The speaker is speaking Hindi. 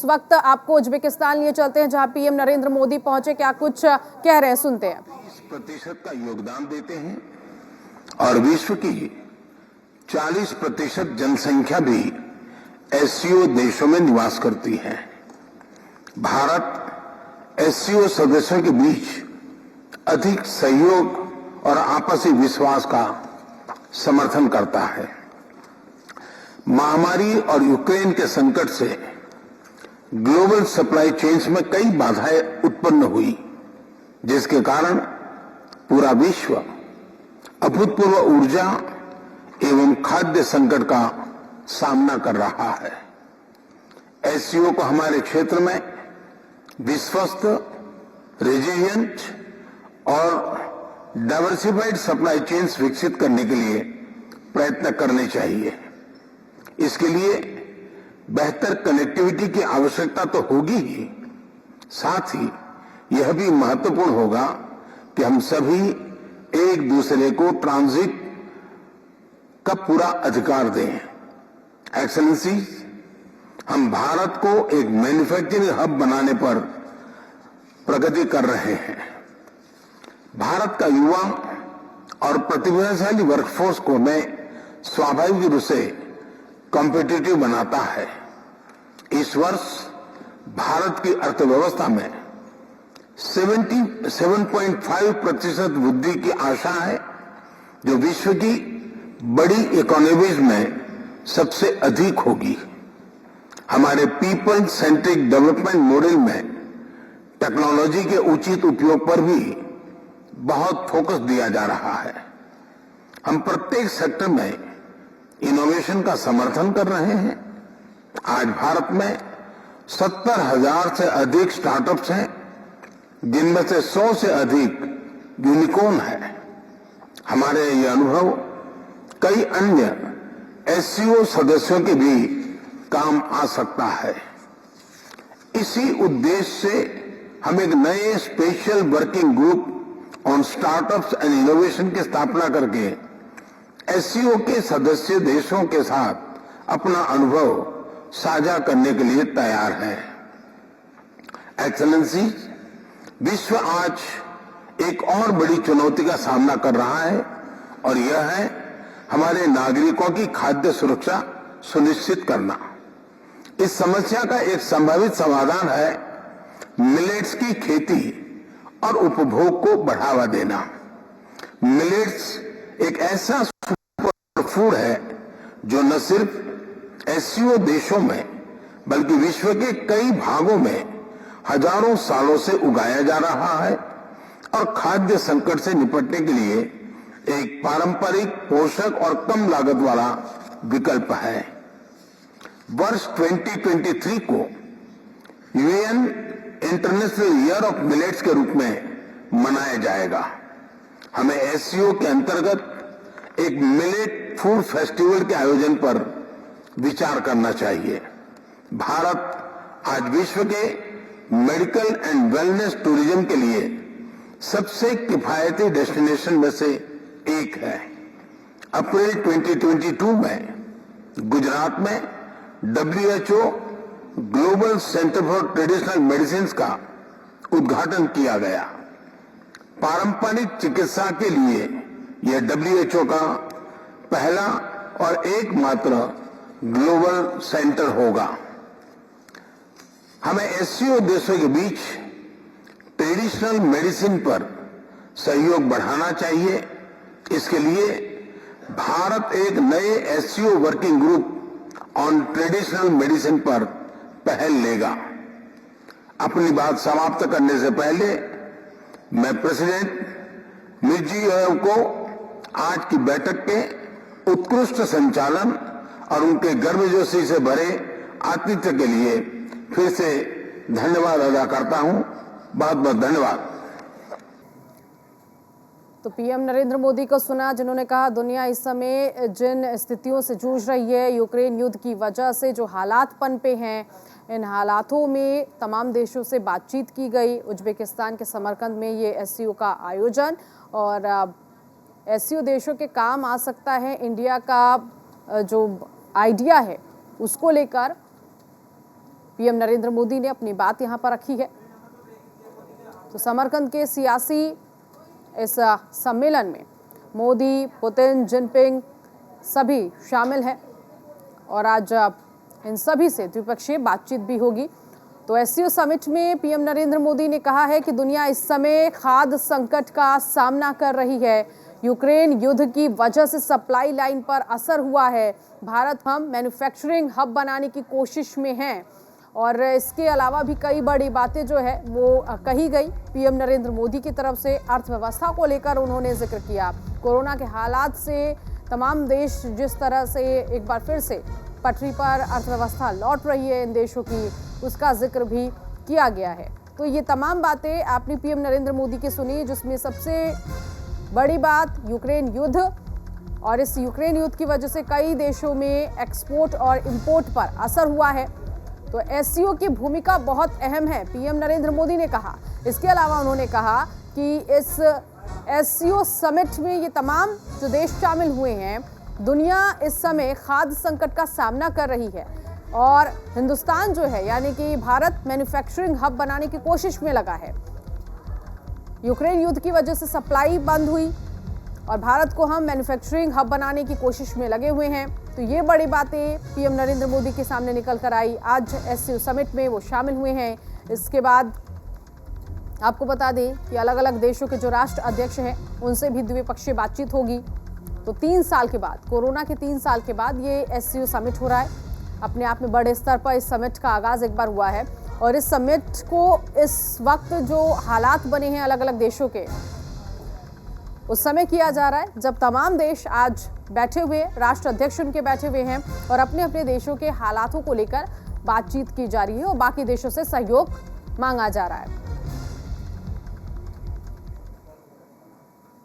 इस वक्त आपको उज्बेकिस्तान लिए चलते हैं, जहां पीएम नरेंद्र मोदी पहुंचे। क्या कुछ कह रहे हैं, सुनते हैं। 30% का योगदान देते हैं और विश्व की 40% जनसंख्या भी एससीओ देशों में निवास करती है। भारत एससीओ सदस्यों के बीच अधिक सहयोग और आपसी विश्वास का समर्थन करता है। महामारी और यूक्रेन के संकट से ग्लोबल सप्लाई चेन्स में कई बाधाएं उत्पन्न हुई, जिसके कारण पूरा विश्व अभूतपूर्व ऊर्जा एवं खाद्य संकट का सामना कर रहा है। एससीओ को हमारे क्षेत्र में विश्वस्त, रेजिलिएंट और डाइवर्सिफाइड सप्लाई चेन्स विकसित करने के लिए प्रयत्न करने चाहिए। इसके लिए बेहतर कनेक्टिविटी की आवश्यकता तो होगी ही, साथ ही यह भी महत्वपूर्ण होगा कि हम सभी एक दूसरे को ट्रांजिट का पूरा अधिकार दें। एक्सेलेंसी, हम भारत को एक मैन्युफैक्चरिंग हब बनाने पर प्रगति कर रहे हैं। भारत का युवा और प्रतिभाशाली वर्कफोर्स को मैं स्वाभाविक रूप से कॉम्पिटिटिव बनाता है। इस वर्ष भारत की अर्थव्यवस्था में 7.5% वृद्धि की आशा है, जो विश्व की बड़ी इकोनॉमीज में सबसे अधिक होगी। हमारे पीपल सेंट्रिक डेवलपमेंट मॉडल में टेक्नोलॉजी के उचित उपयोग पर भी बहुत फोकस दिया जा रहा है। हम प्रत्येक सेक्टर में इनोवेशन का समर्थन कर रहे हैं। आज भारत में 70,000 से अधिक स्टार्टअप्स हैं, जिनमें से 100 से अधिक यूनिकॉर्न है। हमारे ये अनुभव कई अन्य एससीओ सदस्यों के भी काम आ सकता है। इसी उद्देश्य से हम एक नए special working group on startups and innovation की स्थापना करके एससीओ के सदस्य देशों के साथ अपना अनुभव साझा करने के लिए तैयार है। एक्सेलेंसी, विश्व आज एक और बड़ी चुनौती का सामना कर रहा है, और यह है हमारे नागरिकों की खाद्य सुरक्षा सुनिश्चित करना। इस समस्या का एक संभावित समाधान है मिलेट्स की खेती और उपभोग को बढ़ावा देना। मिलेट्स एक ऐसा सुपर फूड है जो न सिर्फ एससीओ देशों में बल्कि विश्व के कई भागों में हजारों सालों से उगाया जा रहा है और खाद्य संकट से निपटने के लिए एक पारंपरिक, पोषक और कम लागत वाला विकल्प है। वर्ष 2023 को UN international year of millets के रूप में मनाया जाएगा। हमें एससीओ के अंतर्गत एक मिलेट फूड फेस्टिवल के आयोजन पर विचार करना चाहिए। भारत आज विश्व के मेडिकल एंड वेलनेस टूरिज्म के लिए सबसे किफायती डेस्टिनेशन में से एक है। अप्रैल 2022 में गुजरात में WHO global centre for traditional medicine का उद्घाटन किया गया। पारंपरिक चिकित्सा के लिए यह WHO का पहला और एकमात्र ग्लोबल सेंटर होगा। हमें एससीओ देशों के बीच ट्रेडिशनल मेडिसिन पर सहयोग बढ़ाना चाहिए। इसके लिए भारत एक नए SCO working group on traditional medicine पर पहल लेगा। अपनी बात समाप्त करने से पहले मैं प्रेसिडेंट मिर्जियोयेव को आज की बैठक के उत्कृष्ट संचालन और उनके गर्मजोशी से भरे आतिथ्य के लिए फिर से धन्यवाद अदा करता हूं। बहुत बहुत धन्यवाद। तो पीएम नरेंद्र मोदी को सुना, जिन्होंने कहा दुनिया इस समय जिन स्थितियों से जूझ रही है, यूक्रेन युद्ध की वजह से जो हालात पनपे हैं, इन हालातों में तमाम देशों से बातचीत की गई। उज्बेकिस्तान के समरकंद में ये एससीओ का आयोजन, और एससीओ देशों के काम आ सकता है इंडिया का जो आइडिया है उसको लेकर पीएम नरेंद्र मोदी ने अपनी बात यहां पर रखी है। तो समरकंद के सियासी इस सम्मेलन में मोदी, पुतिन, जिनपिंग सभी शामिल हैं और आज इन सभी से द्विपक्षीय बातचीत भी होगी। तो एससीओ समिट में पीएम नरेंद्र मोदी ने कहा है कि दुनिया इस समय खाद्य संकट का सामना कर रही है। यूक्रेन युद्ध की वजह से सप्लाई लाइन पर असर हुआ है। भारत हम मैन्युफैक्चरिंग हब बनाने की कोशिश में हैं और इसके अलावा भी कई बड़ी बातें जो है वो कही गई पीएम नरेंद्र मोदी की तरफ से। अर्थव्यवस्था को लेकर उन्होंने जिक्र किया। कोरोना के हालात से तमाम देश जिस तरह से एक बार फिर से पटरी पर अर्थव्यवस्था लौट रही है इन देशों की, उसका जिक्र भी किया गया है। तो ये तमाम बातें आपने पीएम नरेंद्र मोदी की सुनी, जिसमें सबसे बड़ी बात यूक्रेन युद्ध और इस यूक्रेन युद्ध की वजह से कई देशों में एक्सपोर्ट और इंपोर्ट पर असर हुआ है। तो एससीओ की भूमिका बहुत अहम है, पीएम नरेंद्र मोदी ने कहा। इसके अलावा उन्होंने कहा कि इस एससीओ समिट में ये तमाम जो देश शामिल हुए हैं, दुनिया इस समय खाद्य संकट का सामना कर रही है और हिंदुस्तान जो है यानी कि भारत मैन्युफैक्चरिंग हब बनाने की कोशिश में लगा है। यूक्रेन युद्ध की वजह से सप्लाई बंद हुई और भारत को हम मैन्युफैक्चरिंग हब बनाने की कोशिश में लगे हुए हैं। तो ये बड़ी बातें पीएम नरेंद्र मोदी के सामने निकल कर आई। आज एससीओ समिट में वो शामिल हुए हैं। इसके बाद आपको बता दें कि अलग अलग देशों के जो राष्ट्र अध्यक्ष हैं उनसे भी द्विपक्षीय बातचीत होगी। तो 3 साल के बाद, कोरोना के 3 साल के बाद ये एससीओ समिट हो रहा है। अपने आप में बड़े स्तर पर इस समिट का आगाज एक बार हुआ है और इस समिट को इस वक्त जो हालात बने हैं अलग अलग देशों के, उस समय किया जा रहा है जब तमाम देश आज बैठे हुए, राष्ट्र अध्यक्ष उनके बैठे हुए हैं और अपने अपने देशों के हालातों को लेकर बातचीत की जा रही है और बाकी देशों से सहयोग मांगा जा रहा है।